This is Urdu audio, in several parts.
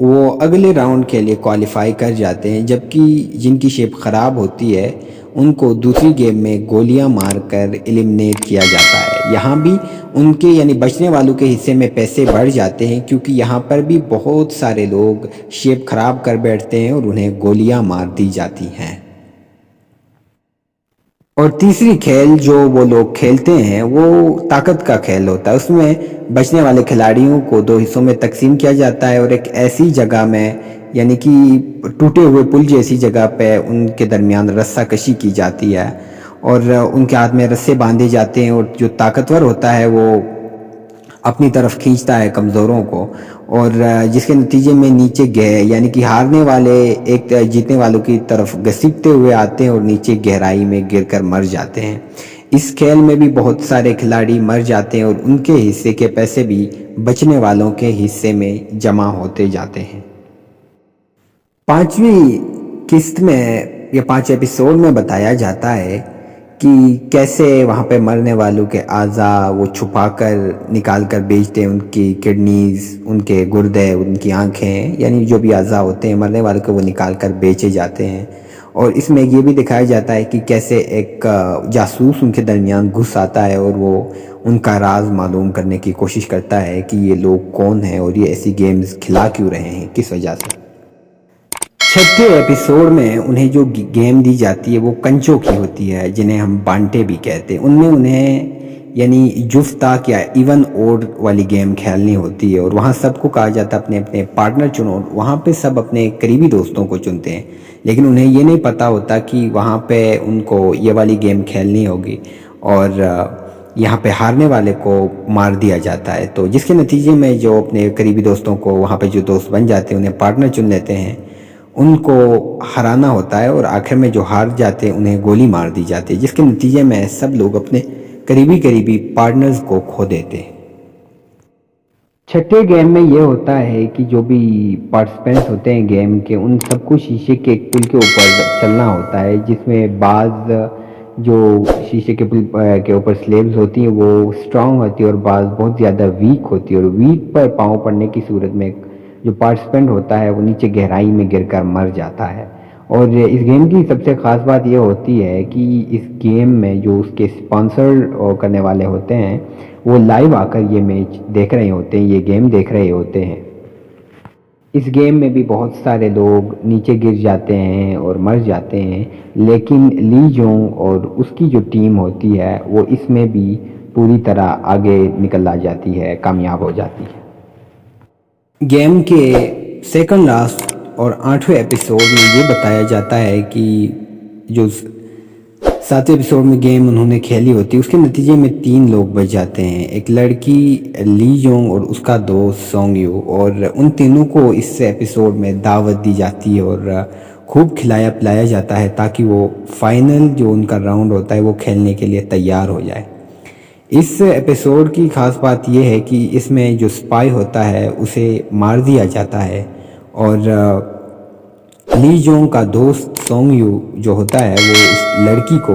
وہ اگلے راؤنڈ کے لیے کوالیفائی کر جاتے ہیں، جبکہ جن کی شیپ خراب ہوتی ہے ان کو دوسری گیم میں گولیاں مار کر ایلیمنیٹ کیا جاتا ہے۔ یہاں بھی ان کے یعنی بچنے والوں کے حصے میں پیسے بڑھ جاتے ہیں، کیونکہ یہاں پر بھی بہت سارے لوگ شیپ خراب کر بیٹھتے ہیں اور انہیں گولیاں مار دی جاتی ہیں۔ اور تیسری کھیل جو وہ لوگ کھیلتے ہیں وہ طاقت کا کھیل ہوتا ہے۔ اس میں بچنے والے کھلاڑیوں کو دو حصوں میں تقسیم کیا جاتا ہے اور ایک ایسی جگہ میں یعنی کہ ٹوٹے ہوئے پل جیسی جگہ پہ ان کے درمیان رسہ کشی کی جاتی ہے اور ان کے ہاتھ میں رسے باندھے جاتے ہیں، اور جو طاقتور ہوتا ہے وہ اپنی طرف کھینچتا ہے کمزوروں کو، اور جس کے نتیجے میں نیچے یعنی کہ ہارنے والے ایک جیتنے والوں کی طرف گھسیٹتے ہوئے آتے ہیں اور نیچے گہرائی میں گر کر مر جاتے ہیں۔ اس کھیل میں بھی بہت سارے کھلاڑی مر جاتے ہیں اور ان کے حصے کے پیسے بھی بچنے والوں کے حصے میں جمع ہوتے جاتے ہیں۔ پانچویں قسط میں یا 5 ایپیسوڈ میں بتایا جاتا ہے کہ کیسے وہاں پہ مرنے والوں کے اعضاء وہ چھپا کر نکال کر بیچتے ہیں، ان کی کڈنیز، ان کے گردے، ان کی آنکھیں، یعنی جو بھی اعضاء ہوتے ہیں مرنے والوں کے وہ نکال کر بیچے جاتے ہیں۔ اور اس میں یہ بھی دکھایا جاتا ہے کہ کیسے ایک جاسوس ان کے درمیان گھس آتا ہے اور وہ ان کا راز معلوم کرنے کی کوشش کرتا ہے کہ یہ لوگ کون ہیں اور یہ ایسی گیمز کھلا کیوں رہے ہیں، کس وجہ سے۔ چھٹے ایپیسوڈ میں انہیں جو گیم دی جاتی ہے وہ کنچوں کی ہوتی ہے، جنہیں ہم بانٹے بھی کہتے ہیں۔ ان میں انہیں یعنی جفت تاک یا ایون اوڈ والی گیم کھیلنی ہوتی ہے، اور وہاں سب کو کہا جاتا ہے اپنے اپنے پارٹنر چنو۔ وہاں پہ سب اپنے قریبی دوستوں کو چنتے ہیں، لیکن انہیں یہ نہیں پتہ ہوتا کہ وہاں پہ ان کو یہ والی گیم کھیلنی ہوگی اور یہاں پہ ہارنے والے کو مار دیا جاتا ہے۔ تو جس کے نتیجے میں جو اپنے قریبی دوستوں کو وہاں پہ جو دوست بن جاتے ہیں انہیں پارٹنر چن لیتے ہیں، ان کو ہرانا ہوتا ہے، اور آخر میں جو ہار جاتے ہیں انہیں گولی مار دی جاتی ہے، جس کے نتیجے میں سب لوگ اپنے قریبی پارٹنرز کو کھو دیتے ہیں۔ چھٹے گیم میں یہ ہوتا ہے کہ جو بھی پارٹیسپینٹس ہوتے ہیں گیم کے، ان سب کو شیشے کے ایک پل کے اوپر چلنا ہوتا ہے، جس میں بعض جو شیشے کے پل کے اوپر سلیبز ہوتی ہیں وہ اسٹرانگ ہوتی ہے اور بعض بہت زیادہ ویک ہوتی ہے، اور ویک پر پاؤں پڑنے کی صورت میں جو پارٹیسپینٹ ہوتا ہے وہ نیچے گہرائی میں گر کر مر جاتا ہے۔ اور اس گیم کی سب سے خاص بات یہ ہوتی ہے کہ اس گیم میں جو اس کے اسپانسر کرنے والے ہوتے ہیں وہ لائیو آ کر یہ میچ دیکھ رہے ہوتے ہیں، یہ گیم دیکھ رہے ہوتے ہیں۔ اس گیم میں بھی بہت سارے لوگ نیچے گر جاتے ہیں اور مر جاتے ہیں، لیکن لی جونگ اور اس کی جو ٹیم ہوتی ہے وہ اس میں بھی پوری طرح آگے نکل آ جاتی ہے، کامیاب ہو جاتی ہے۔ گیم کے سیکنڈ لاسٹ اور 8ویں ایپیسوڈ میں یہ بتایا جاتا ہے کہ جو 7ویں ایپیسوڈ میں گیم انہوں نے کھیلی ہوتی ہے اس کے نتیجے میں 3 لوگ بچ جاتے ہیں، ایک لڑکی لی جونگ اور اس کا دوست سونگ یو، اور ان تینوں کو اس ایپیسوڈ میں دعوت دی جاتی ہے اور خوب کھلایا پلایا جاتا ہے تاکہ وہ فائنل جو ان کا راؤنڈ ہوتا ہے وہ کھیلنے کے لیے تیار ہو جائے۔ اس ایپیسوڈ کی خاص بات یہ ہے کہ اس میں جو سپائی ہوتا ہے اسے مار دیا جاتا ہے، اور لی جونگ کا دوست سونگ یو جو ہوتا ہے وہ اس لڑکی کو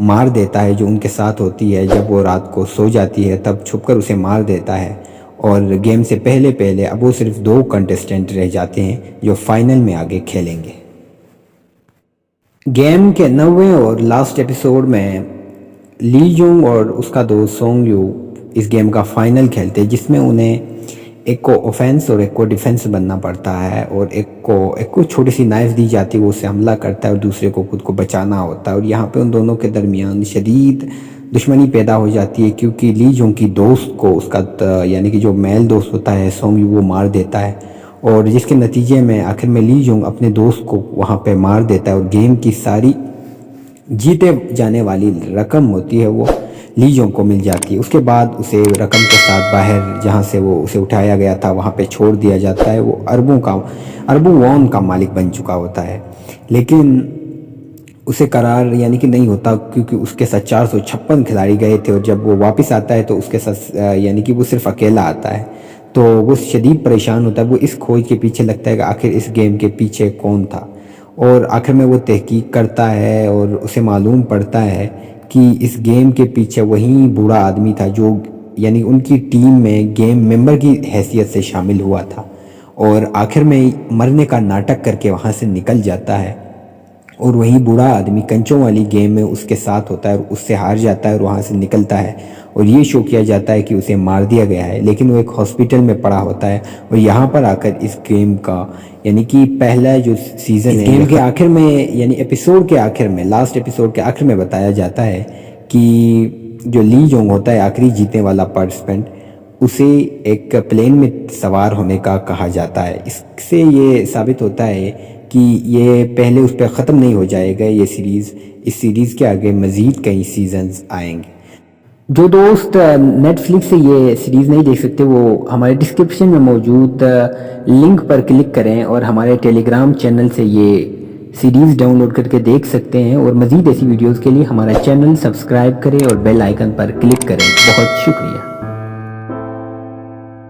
مار دیتا ہے جو ان کے ساتھ ہوتی ہے۔ جب وہ رات کو سو جاتی ہے تب چھپ کر اسے مار دیتا ہے، اور گیم سے پہلے اب وہ صرف 2 کنٹیسٹنٹ رہ جاتے ہیں جو فائنل میں آگے کھیلیں گے۔ گیم کے 9ویں اور لاسٹ ایپیسوڈ میں لی جونگ اور اس کا دوست سونگ یو اس گیم کا فائنل کھیلتے ہیں، جس میں انہیں ایک کو اوفینس اور ایک کو ڈیفینس بننا پڑتا ہے، اور ایک کو چھوٹی سی نائف دی جاتی ہے، وہ اسے حملہ کرتا ہے اور دوسرے کو خود کو بچانا ہوتا ہے۔ اور یہاں پہ ان دونوں کے درمیان شدید دشمنی پیدا ہو جاتی ہے، کیونکہ لی جونگ کی دوست کو اس کا یعنی کہ جو میل دوست ہوتا ہے سونگ یو وہ مار دیتا ہے، اور جس کے نتیجے میں آخر میں لی جونگ اپنے دوست کو وہاں پہ مار دیتا ہے، اور گیم کی ساری جیتے جانے والی رقم ہوتی ہے وہ لی جونگ کو مل جاتی ہے۔ اس کے بعد اسے رقم کے ساتھ باہر جہاں سے وہ اسے اٹھایا گیا تھا وہاں پہ چھوڑ دیا جاتا ہے۔ وہ اربوں وون کا مالک بن چکا ہوتا ہے، لیکن اسے قرار یعنی کہ نہیں ہوتا، کیونکہ اس کے ساتھ 456 کھلاڑی گئے تھے، اور جب وہ واپس آتا ہے تو اس کے ساتھ یعنی کہ وہ صرف اکیلا آتا ہے، تو وہ شدید پریشان ہوتا ہے۔ وہ اس کھوج کے پیچھے لگتا ہے کہ آخر اس گیم کے پیچھے کون تھا، اور آخر میں وہ تحقیق کرتا ہے اور اسے معلوم پڑتا ہے کہ اس گیم کے پیچھے وہی بوڑھا آدمی تھا جو یعنی ان کی ٹیم میں گیم ممبر کی حیثیت سے شامل ہوا تھا، اور آخر میں مرنے کا ناٹک کر کے وہاں سے نکل جاتا ہے، اور وہی بوڑھا آدمی کنچوں والی گیم میں اس کے ساتھ ہوتا ہے اور اس سے ہار جاتا ہے اور وہاں سے نکلتا ہے، اور یہ شو کیا جاتا ہے کہ اسے مار دیا گیا ہے، لیکن وہ ایک ہاسپٹل میں پڑا ہوتا ہے۔ اور یہاں پر آ کر اس گیم کا یعنی کہ پہلا جو سیزن ہے گیم کے آخر میں یعنی ایپیسوڈ کے آخر میں لاسٹ ایپیسوڈ کے آخر میں بتایا جاتا ہے کہ جو لی جونگ ہوتا ہے آخری جیتنے والا پارٹیسپینٹ، اسے ایک پلین میں سوار ہونے کا کہا جاتا ہے۔ اس سے یہ ثابت ہوتا ہے کہ یہ پہلے اس پہ ختم نہیں ہو جائے گا یہ سیریز، اس سیریز کے آگے مزید کئی سیزنز آئیں گے۔ جو دوست نیٹ فلکس سے یہ سیریز نہیں دیکھ سکتے وہ ہمارے ڈسکرپشن میں موجود لنک پر کلک کریں اور ہمارے ٹیلی گرام چینل سے یہ سیریز ڈاؤن لوڈ کر کے دیکھ سکتے ہیں، اور مزید ایسی ویڈیوز کے لیے ہمارا چینل سبسکرائب کریں اور بیل آئیکن پر کلک کریں۔ بہت شکریہ۔